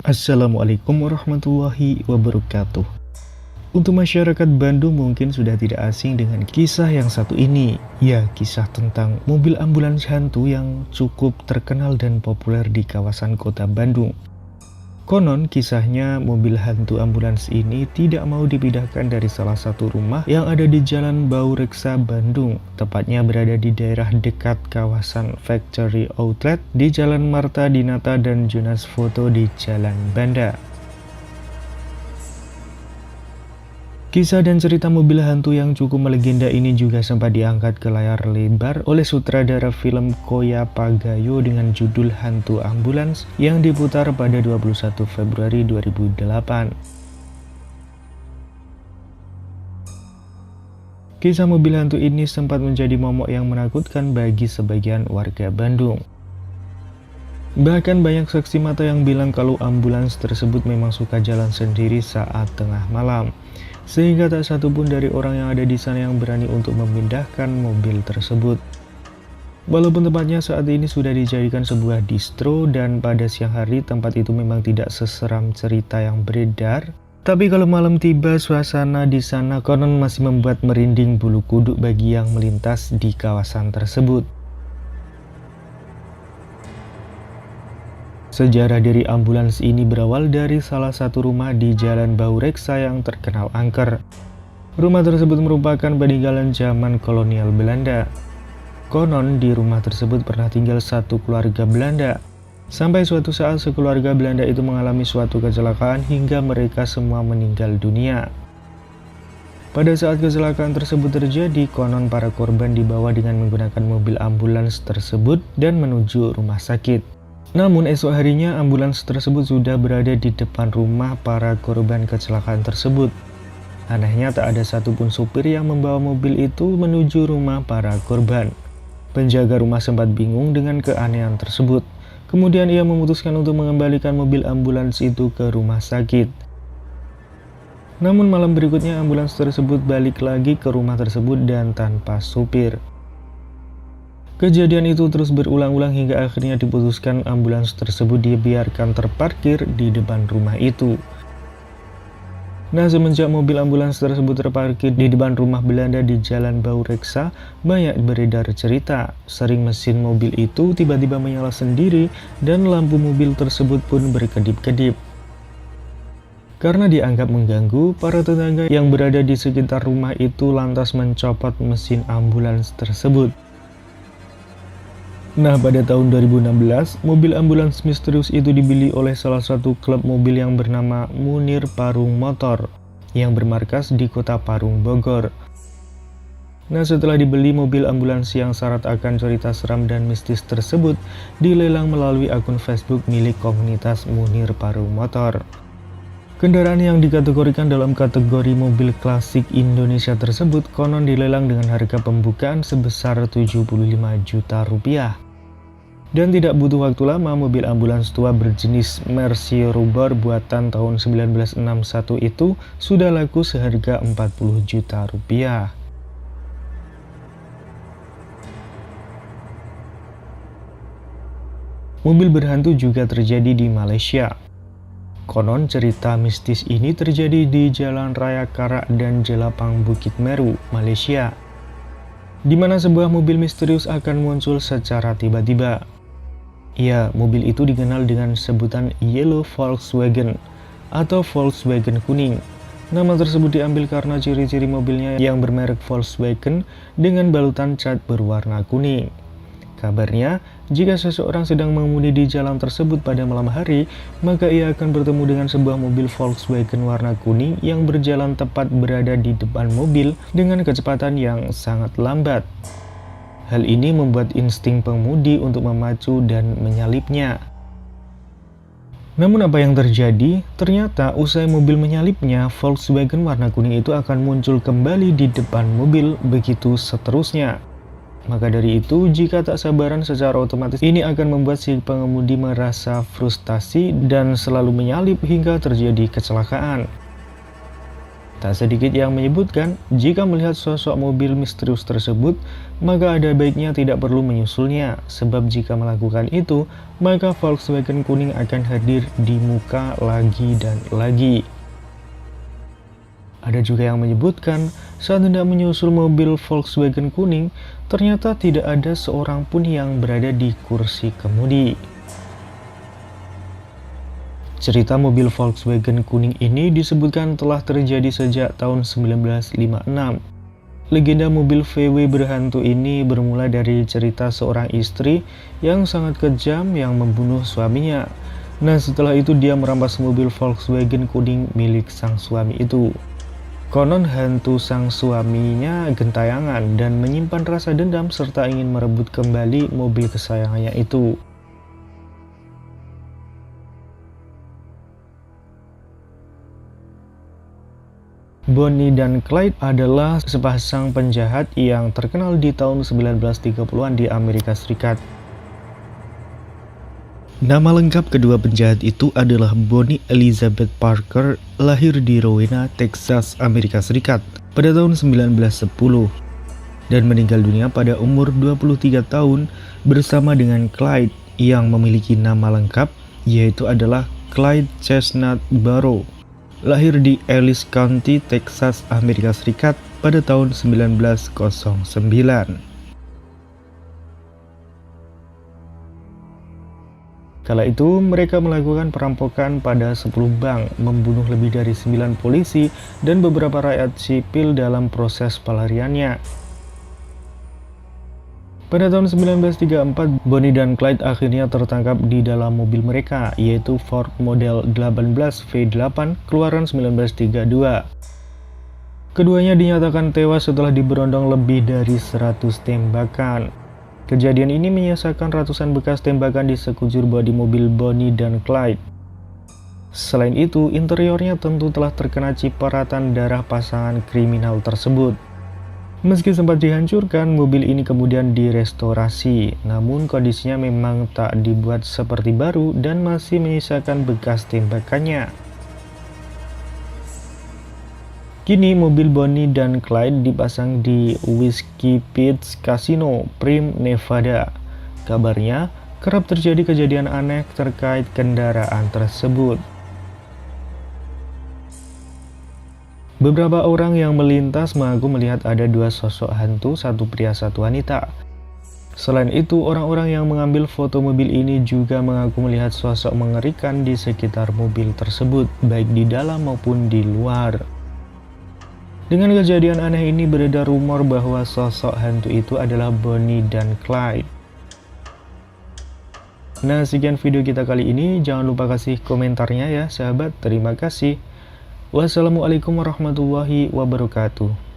Assalamualaikum warahmatullahi wabarakatuh. Untuk masyarakat Bandung mungkin sudah tidak asing dengan kisah yang satu ini. Ya, kisah tentang mobil ambulans hantu yang cukup terkenal dan populer di kawasan kota Bandung. Konon kisahnya mobil hantu ambulans ini tidak mau dipindahkan dari salah satu rumah yang ada di Jalan Baureksa, Bandung, tepatnya berada di daerah dekat kawasan Factory Outlet di Jalan Marta Dinata dan Jonas Foto di Jalan Banda. Kisah dan cerita mobil hantu yang cukup melegenda ini juga sempat diangkat ke layar lebar oleh sutradara film Koya Pagayo dengan judul Hantu Ambulans yang diputar pada 21 Februari 2008. Kisah mobil hantu ini sempat menjadi momok yang menakutkan bagi sebagian warga Bandung. Bahkan banyak saksi mata yang bilang kalau ambulans tersebut memang suka jalan sendiri saat tengah malam, sehingga tak satupun dari orang yang ada di sana yang berani untuk memindahkan mobil tersebut. Walaupun tempatnya saat ini sudah dijadikan sebuah distro dan pada siang hari tempat itu memang tidak seseram cerita yang beredar, tapi kalau malam tiba suasana di sana konon masih membuat merinding bulu kuduk bagi yang melintas di kawasan tersebut. Sejarah dari ambulans ini berawal dari salah satu rumah di Jalan Baureksa yang terkenal angker. Rumah tersebut merupakan peninggalan zaman kolonial Belanda. Konon di rumah tersebut pernah tinggal satu keluarga Belanda. Sampai suatu saat sekeluarga Belanda itu mengalami suatu kecelakaan hingga mereka semua meninggal dunia. Pada saat kecelakaan tersebut terjadi, konon para korban dibawa dengan menggunakan mobil ambulans tersebut dan menuju rumah sakit. Namun esok harinya ambulans tersebut sudah berada di depan rumah para korban kecelakaan tersebut. Anehnya tak ada satupun supir yang membawa mobil itu menuju rumah para korban. Penjaga rumah sempat bingung dengan keanehan tersebut. Kemudian ia memutuskan untuk mengembalikan mobil ambulans itu ke rumah sakit. Namun malam berikutnya ambulans tersebut balik lagi ke rumah tersebut dan tanpa supir. Kejadian itu terus berulang-ulang hingga akhirnya diputuskan ambulans tersebut dibiarkan terparkir di depan rumah itu. Nah, semenjak mobil ambulans tersebut terparkir di depan rumah Belanda di Jalan Baureksa, banyak beredar cerita. Sering mesin mobil itu tiba-tiba menyala sendiri dan lampu mobil tersebut pun berkedip-kedip. Karena dianggap mengganggu, para tetangga yang berada di sekitar rumah itu lantas mencopot mesin ambulans tersebut. Nah, pada tahun 2016, mobil ambulans misterius itu dibeli oleh salah satu klub mobil yang bernama Munir Parung Motor, yang bermarkas di kota Parung, Bogor. Nah, setelah dibeli, mobil ambulans yang syarat akan cerita seram dan mistis tersebut dilelang melalui akun Facebook milik komunitas Munir Parung Motor. Kendaraan yang dikategorikan dalam kategori mobil klasik Indonesia tersebut konon dilelang dengan harga pembukaan sebesar 75 juta rupiah. Dan tidak butuh waktu lama, mobil ambulans tua berjenis Mercy Rubber buatan tahun 1961 itu sudah laku seharga 40 juta rupiah. Mobil berhantu juga terjadi di Malaysia. Konon cerita mistis ini terjadi di Jalan Raya Karak dan Jelapang Bukit Meru, Malaysia, di mana sebuah mobil misterius akan muncul secara tiba-tiba. Ya, mobil itu dikenal dengan sebutan Yellow Volkswagen atau Volkswagen kuning. Nama tersebut diambil karena ciri-ciri mobilnya yang bermerek Volkswagen dengan balutan cat berwarna kuning. Kabarnya, jika seseorang sedang mengemudi di jalan tersebut pada malam hari, maka ia akan bertemu dengan sebuah mobil Volkswagen warna kuning yang berjalan tepat berada di depan mobil dengan kecepatan yang sangat lambat. Hal ini membuat insting pengemudi untuk memacu dan menyalipnya. Namun apa yang terjadi? Ternyata usai mobil menyalipnya, Volkswagen warna kuning itu akan muncul kembali di depan mobil, begitu seterusnya. Maka dari itu, jika tak sabaran secara otomatis ini akan membuat si pengemudi merasa frustasi dan selalu menyalip hingga terjadi kecelakaan. Tak sedikit yang menyebutkan, jika melihat sosok mobil misterius tersebut, maka ada baiknya tidak perlu menyusulnya, sebab jika melakukan itu, maka Volkswagen kuning akan hadir di muka lagi dan lagi. Ada juga yang menyebutkan, saat hendak menyusul mobil Volkswagen kuning, ternyata tidak ada seorang pun yang berada di kursi kemudi. Cerita mobil Volkswagen kuning ini disebutkan telah terjadi sejak tahun 1956. Legenda mobil VW berhantu ini bermula dari cerita seorang istri yang sangat kejam yang membunuh suaminya. Nah, setelah itu dia merampas mobil Volkswagen kuning milik sang suami itu. Konon hantu sang suaminya gentayangan dan menyimpan rasa dendam serta ingin merebut kembali mobil kesayangannya itu. Bonnie dan Clyde adalah sepasang penjahat yang terkenal di tahun 1930-an di Amerika Serikat. Nama lengkap kedua penjahat itu adalah Bonnie Elizabeth Parker, lahir di Rowena, Texas, Amerika Serikat pada tahun 1910 dan meninggal dunia pada umur 23 tahun bersama dengan Clyde yang memiliki nama lengkap yaitu adalah Clyde Chestnut Barrow, lahir di Ellis County, Texas, Amerika Serikat pada tahun 1909. Kala itu, mereka melakukan perampokan pada 10 bank, membunuh lebih dari 9 polisi dan beberapa rakyat sipil dalam proses pelariannya. Pada tahun 1934, Bonnie dan Clyde akhirnya tertangkap di dalam mobil mereka, yaitu Ford Model 18 V8 keluaran 1932. Keduanya dinyatakan tewas setelah diberondong lebih dari 100 tembakan. Kejadian ini menyisakan ratusan bekas tembakan di sekujur bodi mobil Bonnie dan Clyde. Selain itu, interiornya tentu telah terkena cipratan darah pasangan kriminal tersebut. Meski sempat dihancurkan, mobil ini kemudian direstorasi, namun kondisinya memang tak dibuat seperti baru dan masih menyisakan bekas tembakannya. Kini mobil Bonnie dan Clyde dipasang di Whiskey Pete's Casino, Primm, Nevada. Kabarnya, kerap terjadi kejadian aneh terkait kendaraan tersebut. Beberapa orang yang melintas mengaku melihat ada dua sosok hantu, satu pria satu wanita. Selain itu, orang-orang yang mengambil foto mobil ini juga mengaku melihat sosok mengerikan di sekitar mobil tersebut, baik di dalam maupun di luar. Dengan kejadian aneh ini beredar rumor bahwa sosok hantu itu adalah Bonnie dan Clyde. Nah, sekian video kita kali ini. Jangan lupa kasih komentarnya ya sahabat. Terima kasih. Wassalamualaikum warahmatullahi wabarakatuh.